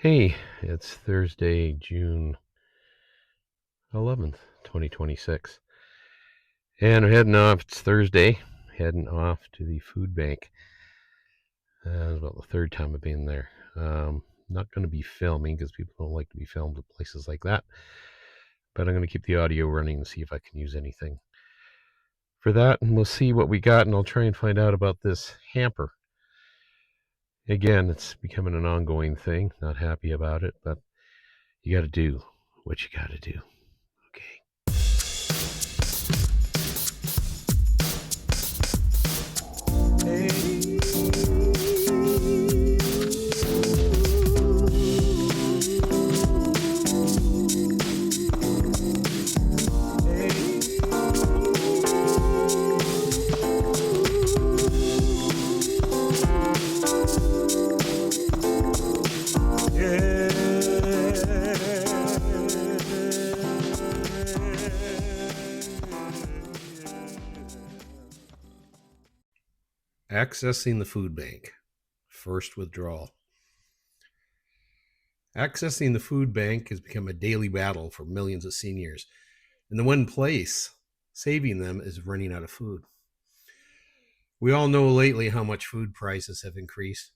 Hey, it's Thursday, June 11th, 2026. And I'm heading off. It's Thursday, heading off to the food bank. It's about the third time I've been there. Not going to be filming because people don't like to be filmed at places like that. But I'm going to keep the audio running and see if I can use anything for that. And we'll see what we got. And I'll try and find out about this hamper. Again, it's becoming an ongoing thing. Not happy about it, but you got to do what you got to do. Okay. Accessing the food bank. First withdrawal. Accessing the food bank has become a daily battle for millions of seniors. And the one place saving them is running out of food. We all know lately how much food prices have increased.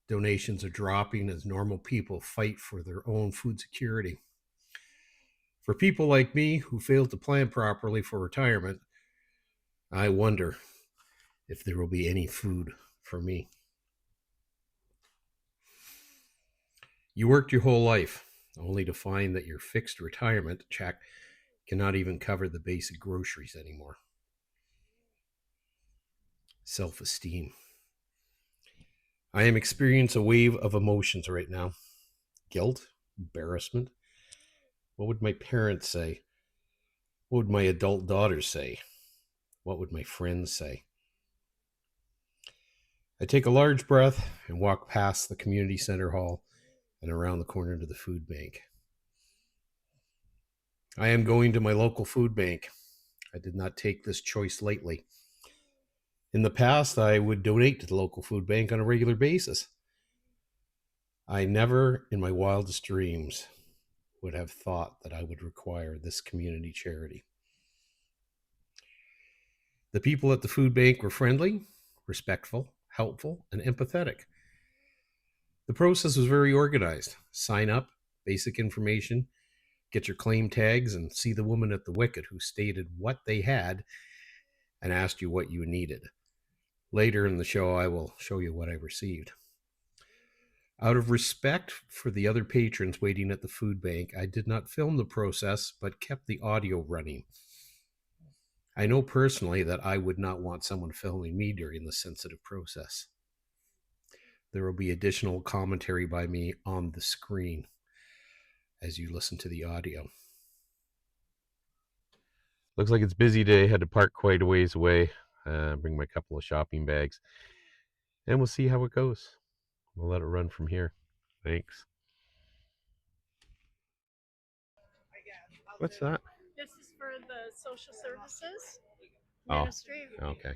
Donations are dropping as normal people fight for their own food security. For people like me who failed to plan properly for retirement, I wonder if there will be any food for me. You worked your whole life only to find that your fixed retirement check cannot even cover the basic groceries anymore. Self-esteem. I am experiencing a wave of emotions right now. Guilt, embarrassment. What would my parents say? What would my adult daughters say? What would my friends say? I take a large breath and walk past the community center hall and around the corner to the food bank. I am going to my local food bank. I did not take this choice lightly. In the past, I would donate to the local food bank on a regular basis. I never, in my wildest dreams, would have thought that I would require this community charity. The people at the food bank were friendly, respectful, helpful, and empathetic. The process was very organized. Sign up, basic information, get your claim tags, and see the woman at the wicket who stated what they had and asked you what you needed. Later in the show, I will show you what I received. Out of respect for the other patrons waiting at the food bank, I did not film the process, but kept the audio running. I know personally that I would not want someone filming me during the sensitive process. There will be additional commentary by me on the screen as you listen to the audio. Looks like it's a busy day. Had to park quite a ways away, bring my couple of shopping bags, and we'll see how it goes. We'll let it run from here. Thanks. What's that? This is for the social services Oh, ministry. okay.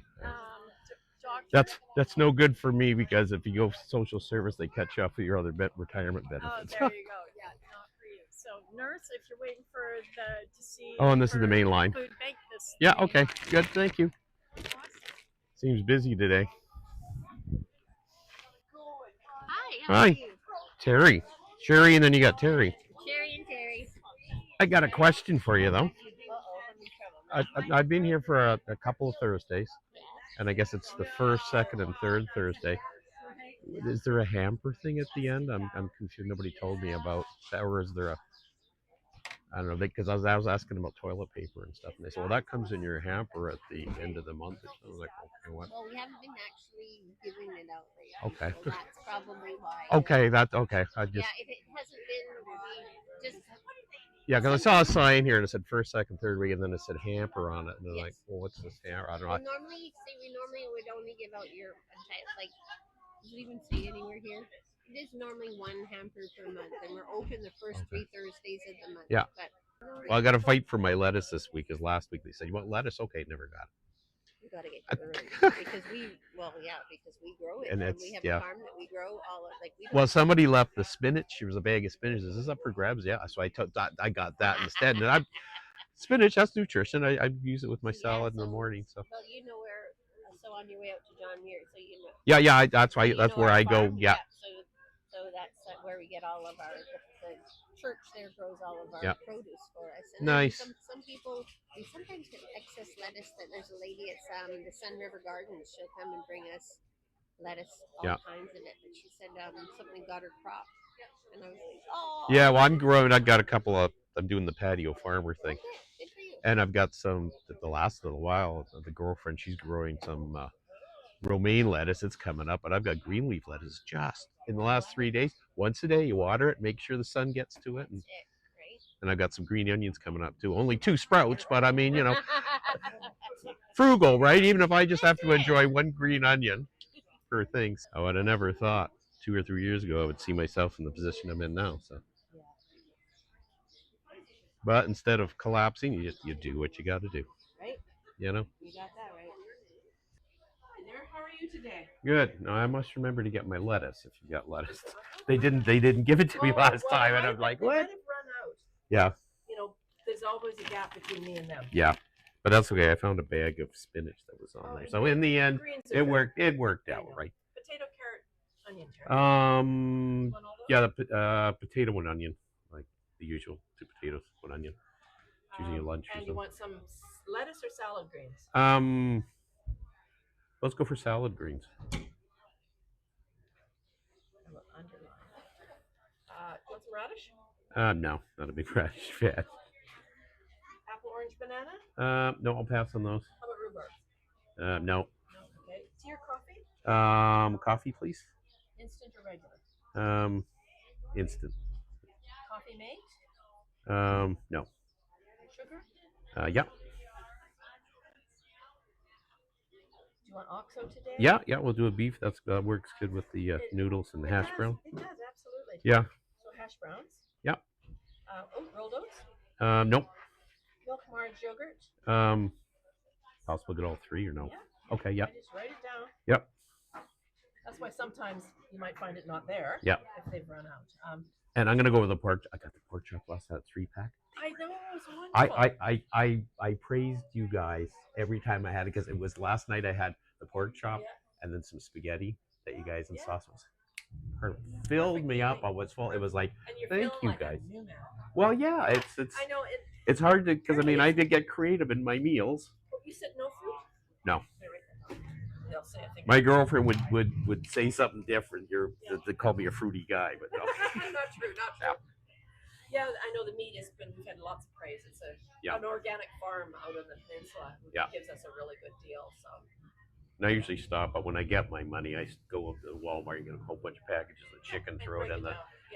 Doctor. That's no good for me because if you go social service, they cut you off of your other retirement Oh, benefits. there you go. Yeah, not for you. So, nurse, if you're waiting for to see. Oh, and this is the main line. Food bank. This. Yeah. Okay. Good. Thank you. Awesome. Seems busy today. Hi. How are you? Terry, Sherry, and then you got Terry. Sherry and Terry. I got a question for you though. I've been here for a couple of Thursdays, and I guess it's the first, second, and third Thursday. Is there a hamper thing at the end? I'm confused. Nobody told me about that, or is there a? I don't know, because I was asking about toilet paper and stuff, and they said, "Well, that comes in your hamper at the end of the month." Or something. I was like, "Okay, what?" Well, we haven't been actually giving it out lately. Okay. So that's probably why. Okay, that's okay. I just. Yeah, if it hasn't been, we just. Yeah, because I saw a sign here and it said first, second, third week, and then it said hamper on it, and they're like, "Well, what's this hamper?" I don't know. Well, normally would only give out your like. Does it even say anywhere here? It is normally one hamper per month, and we're open the first 3 Thursdays of the month. Yeah. But well, I got to fight for my lettuce this week, because last week they said, "You want lettuce?" Okay, never got it. We got to get you early because we grow it And and it's we have yeah. a farm that we grow all of, like we. Well, somebody left the spinach. There was a bag of spinach. Is this up for grabs? Yeah. So I got that instead. And I'm spinach. That's nutrition. I use it with my salad in the morning. So. Well, you know where. So on your way out to John Muir, so you know. Yeah, yeah. That's why. You That's know where our I go. farm? Yeah. So that's where we get all of our. The church there grows all of our Yeah. produce for us. And Nice. Some people we sometimes get excess lettuce. That there's a lady at the Sun River Gardens. She'll come and bring us lettuce, all kinds of it. But she said something got her crop, and I was like, oh. Yeah. Well, I'm growing. I've got a couple of. I'm doing the patio farmer thing, Good for you. and I've got some. The last little while, the girlfriend, she's growing some romaine lettuce. It's coming up, but I've got green leaf lettuce just in the last 3 days. Once a day, you water it, make sure the sun gets to it, and I've got some green onions coming up too. Only 2 sprouts, but I mean, frugal, right? Even if I just have to enjoy one green onion per thing. I would have never thought 2 or 3 years ago I would see myself in the position I'm in now. So, but instead of collapsing, you do what you got to do. Right. You got that right. How are you today? Good. No, I must remember to get my lettuce. If you got lettuce, they didn't give it to me last time, and I'm like, what? They might have run out. Yeah. There's always a gap between me and them. Yeah, but that's okay. I found a bag of spinach that was on there, so in the end, it worked. It worked out, right? Potato, carrot, onion. Yeah, the potato and onion, like the usual 2 potatoes, 1 onion. Choosing your lunch. And you want some lettuce or salad greens? Let's go for salad greens. Want some radish? No, not a big radish fan. Apple, orange, banana? No, I'll pass on those. How about rhubarb? No. Okay. Tea or coffee? Coffee, please. Instant or regular? Instant. Coffee mate? No. Sugar? Yeah. Do you want oxo today? Yeah, we'll do a beef. That works good with the noodles and the hash brown. It does, absolutely. Yeah. So hash browns? Yeah. Rolled oats? Nope. Milk, marge, yogurt? Possible get all 3 or no? Yeah. Okay, yeah. I just write it down. Yep. That's why sometimes you might find it not there. Yeah. If they've run out. And I'm gonna go with the pork. I got the pork chop last night, 3-pack. I know, it was wonderful. I praised you guys every time I had it because it was last night. I had the pork chop and then some spaghetti that you guys and sauce was filled me up. I was full. It was like, And you're thank feeling you like a guys. new man. Well, yeah, it's I know. it's hard to because I mean I did get creative in my meals. You said no fruit? No. They'll say I think. My girlfriend would say something different. They call me a fruity guy, but no. Not true. Yeah, I know the meat we've had lots of praise. It's an organic farm out on the peninsula. It gives us a really good deal. So. And I usually stop, but when I get my money, I go to Walmart and get a whole bunch of packages of chicken, throw it in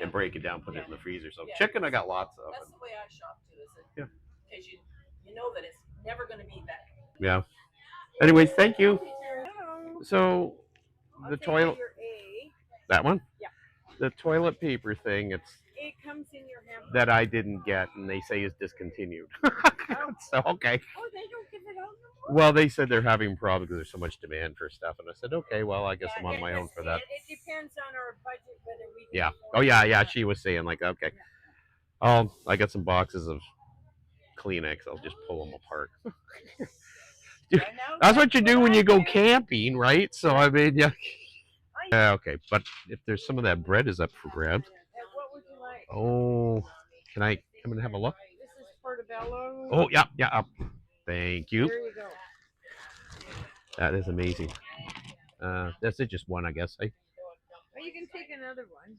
and break it down, put it in the freezer. So chicken, I got lots of. That's the way I shop too. Because you know that it's never going to be that. Yeah. Anyways, thank you. So the Okay, toilet. your A. That one. Yeah. The toilet paper thing. It's It comes in your hamper. that I didn't get, and they say is discontinued. So okay. Oh, they don't give it out no more? Well, they said they're having problems because there's so much demand for stuff, and I said, okay, well, I guess I'm on it my own for that. It depends on our budget whether we can Yeah. afford Oh it yeah, or yeah. not. She was saying like, okay. I got some boxes of Kleenex. I'll just pull them apart. That's what you do when you go camping, right? So I mean, yeah. Okay, but if there's some of that bread is up for grabs. What would you like? Oh, can I come and have a look? This is portobello. Oh yeah. Thank you. There you go. That is amazing. That's it, just one, I guess. Well, you can take another one.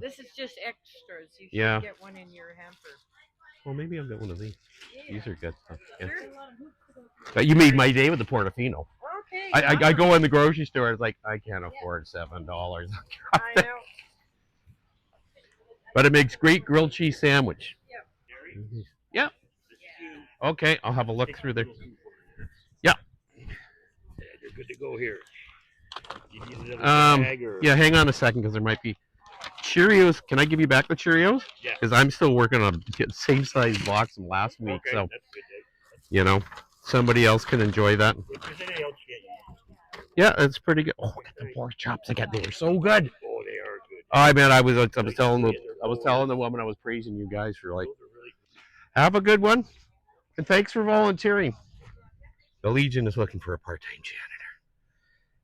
This is just extras. You should Yeah. get one in your hamper. Well, maybe I'll get one of these. These are good. Yeah. Sure. But you made my day with the Portofino. Okay. I go in the grocery store. It's like I can't afford $7. I know. But it makes great grilled cheese sandwich. Yep. Yep. Okay, I'll have a look through there. Yeah. You're good to go here. You need another bag or... Yeah, hang on a second because there might be Cheerios. Can I give you back the Cheerios? Yeah. Because I'm still working on the same size box from last week. Okay, So, that's good. you know, somebody else can enjoy that. If there's anything else, Yeah, it's pretty good. Oh, look at the pork chops again. They were so good. oh, they are good. I mean, I was telling the woman I was praising you guys for like. Have a good one, and thanks for volunteering. The Legion is looking for a part-time janitor,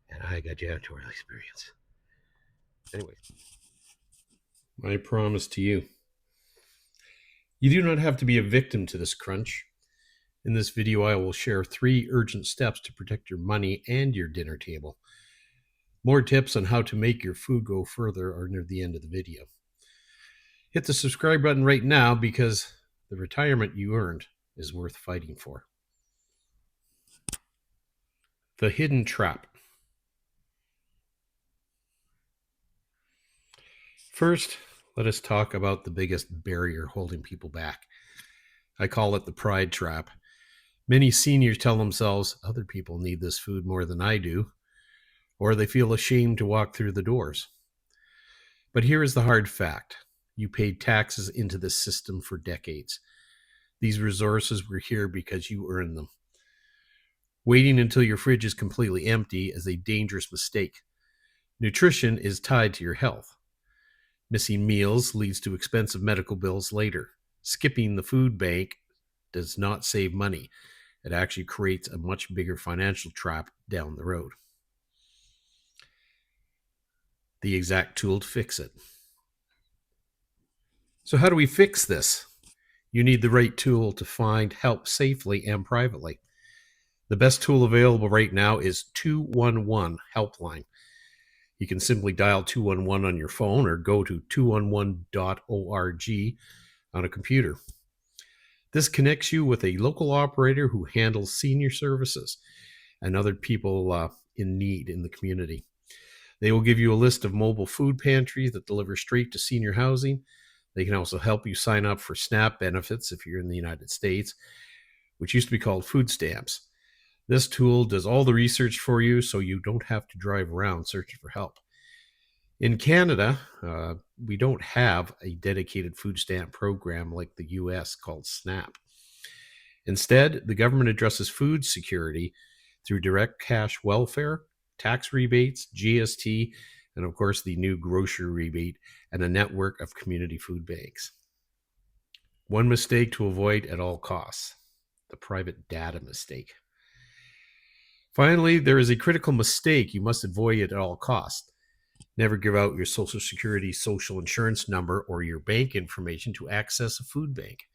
and I got janitorial experience. Anyway, my promise to you. You do not have to be a victim to this crunch. In this video, I will share 3 urgent steps to protect your money and your dinner table. More tips on how to make your food go further are near the end of the video. Hit the subscribe button right now because the retirement you earned is worth fighting for. The hidden trap. First, let us talk about the biggest barrier holding people back. I call it the pride trap. Many seniors tell themselves other people need this food more than I do, or they feel ashamed to walk through the doors. But here is the hard fact. You paid taxes into this system for decades. These resources were here because you earned them. Waiting until your fridge is completely empty is a dangerous mistake. Nutrition is tied to your health. Missing meals leads to expensive medical bills later. Skipping the food bank does not save money. It actually creates a much bigger financial trap down the road. The exact tool to fix it. So how do we fix this? You need the right tool to find help safely and privately. The best tool available right now is 211 Helpline. You can simply dial 211 on your phone or go to 211.org on a computer. This connects you with a local operator who handles senior services and other people in need in the community. They will give you a list of mobile food pantries that deliver straight to senior housing. They can also help you sign up for SNAP benefits if you're in the United States, which used to be called food stamps. This tool does all the research for you so you don't have to drive around searching for help. In Canada, we don't have a dedicated food stamp program like the US called SNAP. Instead, the government addresses food security through direct cash welfare, tax rebates, GST, and of course the new grocery rebate and a network of community food banks. One mistake to avoid at all costs, the private data mistake. Finally, there is a critical mistake you must avoid at all costs. Never give out your Social Security social insurance number or your bank information to access a food bank.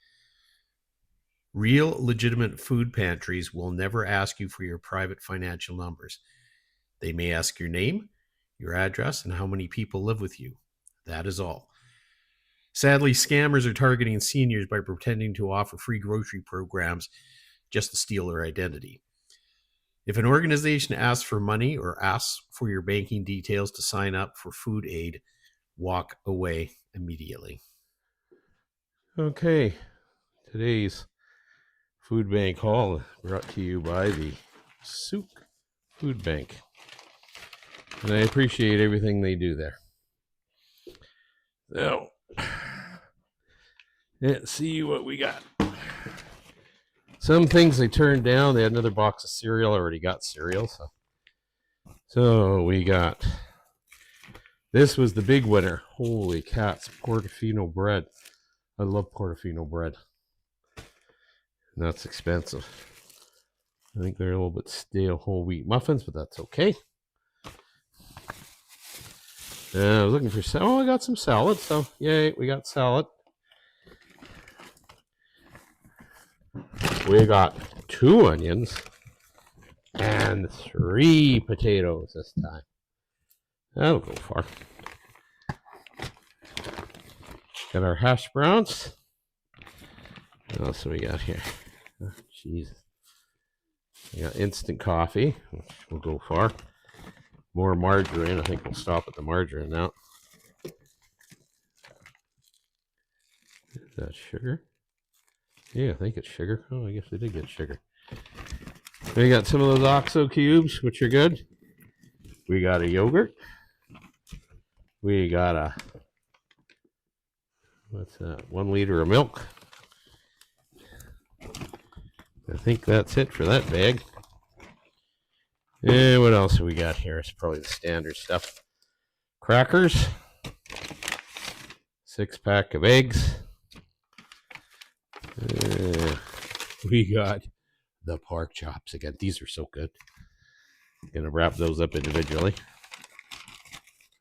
Real legitimate food pantries will never ask you for your private financial numbers. They may ask your name, your address, and how many people live with you. That is all. Sadly, scammers are targeting seniors by pretending to offer free grocery programs just to steal their identity. If an organization asks for money or asks for your banking details to sign up for food aid, walk away immediately. Okay, today's food bank haul brought to you by the Souk Food Bank. And I appreciate everything they do there. So, let's see what we got. Some things they turned down. They had another box of cereal. I already got cereal. So we got, this was the big winner. Holy cats, Portofino bread. I love Portofino bread. And that's expensive. I think they're a little bit stale whole wheat muffins, but that's okay. I was looking for salad. Oh, I got some salad. So, yay, we got salad. We got 2 onions and 3 potatoes this time. That'll go far. Got our hash browns. What else do we got here? Oh, Jesus. We got instant coffee, which will go far. More margarine. I think we'll stop at the margarine now. Is that sugar? Yeah, I think it's sugar. Oh, I guess we did get sugar. We got some of those OXO cubes, which are good. We got a yogurt. We got a, what's that? 1 liter of milk. I think that's it for that bag. And what else have we got here? It's probably the standard stuff. Crackers. 6-pack of eggs. We got the pork chops again. These are so good. Gonna wrap those up individually.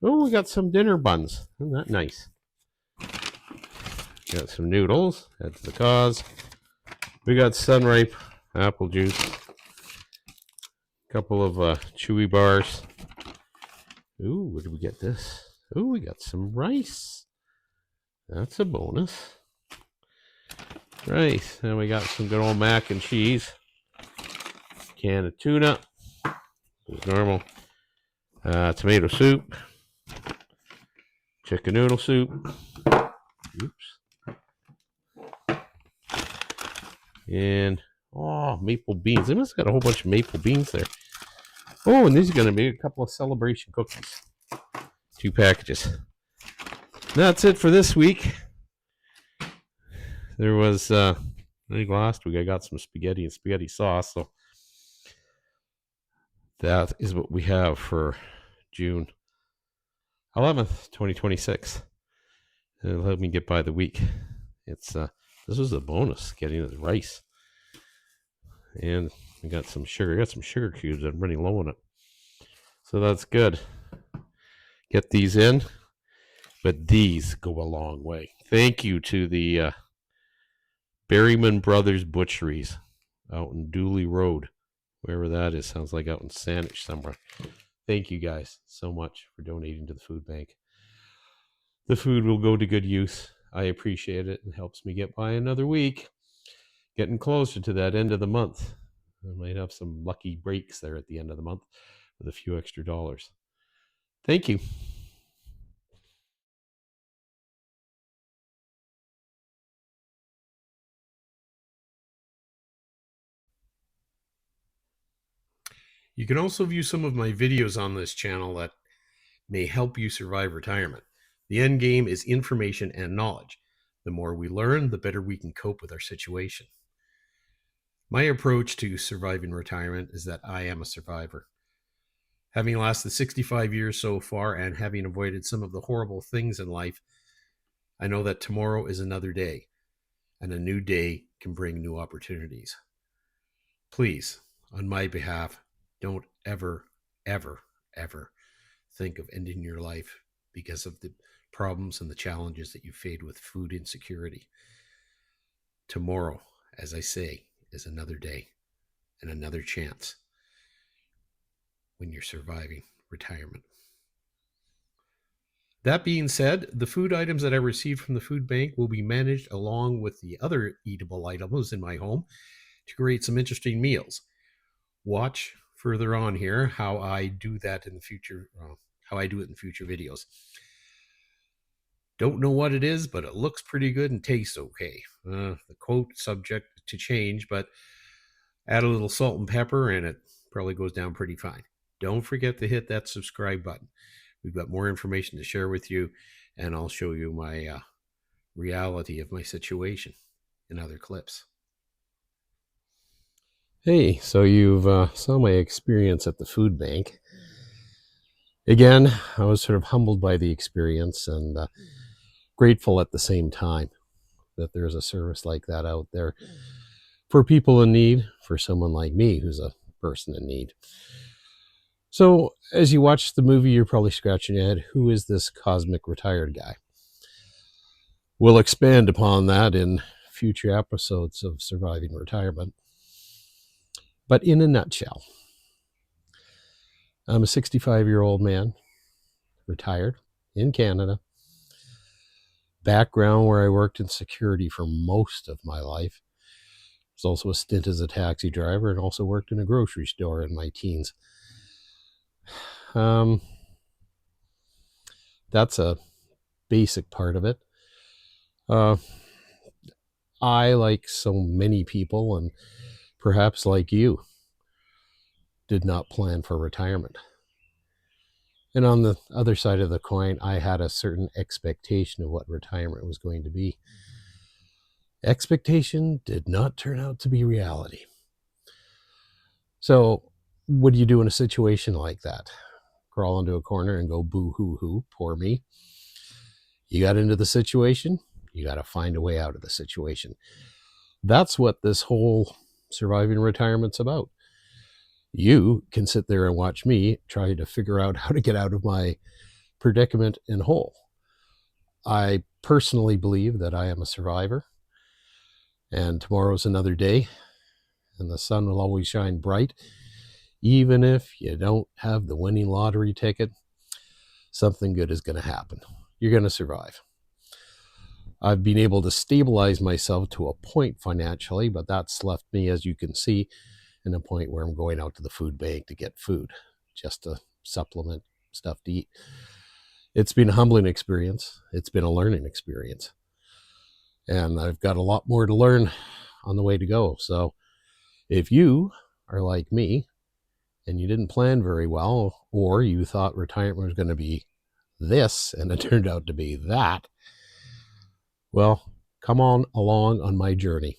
Oh, we got some dinner buns. Isn't that nice? Got some noodles. That's the cause. We got Sunripe apple juice. A couple of chewy bars. Ooh, what did we get this? Ooh, we got some rice. That's a bonus. Rice. And we got some good old mac and cheese. Can of tuna. As normal. Tomato soup. Chicken noodle soup. Oops. And, maple beans. They must have got a whole bunch of maple beans there. Oh, and these are going to be a couple of celebration cookies. 2 packages. That's it for this week. There was, I think last week I got some spaghetti and spaghetti sauce. So that is what we have for June 11th, 2026. It'll help me get by the week. It's this was a bonus, getting the rice. And we got some sugar. I got some sugar cubes. I'm running low on it. So that's good. Get these in. But these go a long way. Thank you to the Berryman Brothers Butcheries out in Dooley Road. Wherever that is. Sounds like out in Saanich somewhere. Thank you guys so much for donating to the food bank. The food will go to good use. I appreciate it. It helps me get by another week. Getting closer to that end of the month. I might have some lucky breaks there at the end of the month with a few extra dollars. Thank you. You can also view some of my videos on this channel that may help you survive retirement. The end game is information and knowledge. The more we learn, the better we can cope with our situation. My approach to surviving retirement is that I am a survivor. Having lasted 65 years so far and having avoided some of the horrible things in life, I know that tomorrow is another day, and a new day can bring new opportunities. Please, on my behalf, don't ever, ever, ever think of ending your life because of the problems and the challenges that you faced with food insecurity. Tomorrow, as I say, is another day and another chance when you're surviving retirement. That being said, the food items that I received from the food bank will be managed along with the other eatable items in my home to create some interesting meals. Watch further on here how I do that in the future, how I do it in future videos. Don't know what it is, but it looks pretty good and tastes okay. The quote subject to change, but add a little salt and pepper and it probably goes down pretty fine. Don't forget to hit that subscribe button. We've got more information to share with you, and I'll show you my reality of my situation in other clips. Hey, so you've saw my experience at the food bank. Again, I was sort of humbled by the experience and grateful at the same time that there's a service like that out there for people in need, for someone like me who's a person in need. So as you watch the movie, you're probably scratching your head, who is this cosmic retired guy? We'll expand upon that in future episodes of Surviving Retirement. But in a nutshell, I'm a 65-year-old man, retired in Canada. Background where I worked in security for most of my life. Was also a stint as a taxi driver and also worked in a grocery store in my teens. That's a basic part of it. I, like so many people, and perhaps like you, did not plan for retirement. And on the other side of the coin, I had a certain expectation of what retirement was going to be. Expectation did not turn out to be reality. So what do you do in a situation like that? Crawl into a corner and go boo hoo hoo, poor me. You got into the situation, you got to find a way out of the situation. That's what this whole surviving retirement's about. You can sit there and watch me try to figure out how to get out of my predicament and hole. I personally believe that I am a survivor, and tomorrow's another day, and the sun will always shine bright. Even if you don't have the winning lottery ticket, something good is going to happen. You're going to survive. I've been able to stabilize myself to a point financially, but that's left me, as you can see, in a point where I'm going out to the food bank to get food, just to supplement stuff to eat. It's been a humbling experience. It's been a learning experience. And I've got a lot more to learn on the way to go. So if you are like me and you didn't plan very well, or you thought retirement was going to be this and it turned out to be that, well, come on my journey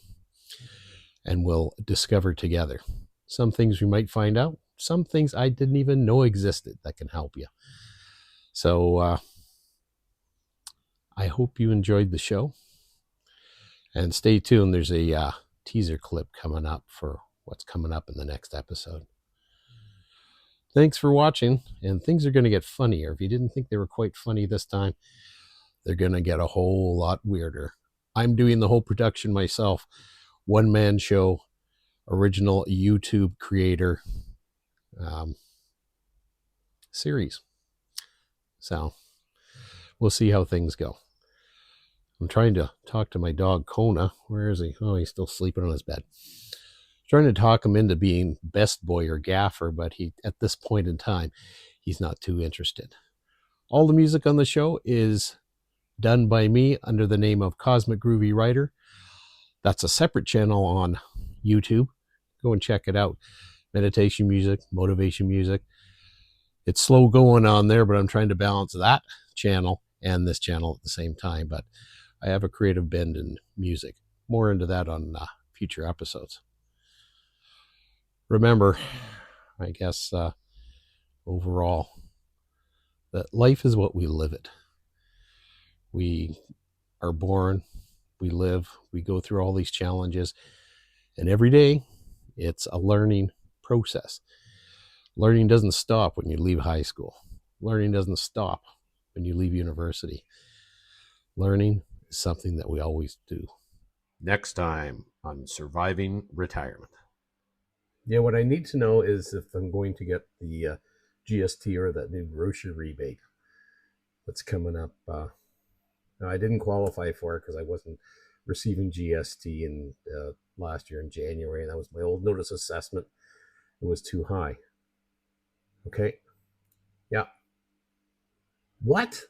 and we'll discover together. Some things we might find out, some things I didn't even know existed that can help you. So I hope you enjoyed the show. And stay tuned. There's a teaser clip coming up for what's coming up in the next episode. Thanks for watching. And things are going to get funnier. If you didn't think they were quite funny this time, they're going to get a whole lot weirder. I'm doing the whole production myself. One-man show, original YouTube creator series. So we'll see how things go. I'm trying to talk to my dog, Kona. Where is he? Oh, he's still sleeping on his bed. Trying to talk him into being best boy or gaffer, but he, at this point in time, he's not too interested. All the music on the show is done by me under the name of Cosmic Groovy Writer. That's a separate channel on YouTube. Go and check it out. Meditation music, motivation music. It's slow going on there, but I'm trying to balance that channel and this channel at the same time. But I have a creative bend in music. More into that on future episodes. Remember, I guess, overall, that life is what we live it. We are born, we live, we go through all these challenges, and every day it's a learning process. Learning doesn't stop when you leave high school. Learning doesn't stop when you leave university. Learning is something that we always do. Next time on Surviving Retirement. Yeah, what I need to know is if I'm going to get the GST or that new grocery rebate that's coming up. Now, I didn't qualify for it because I wasn't receiving GST in last year in January, and that was my old notice assessment. It was too high. Okay. Yeah. What?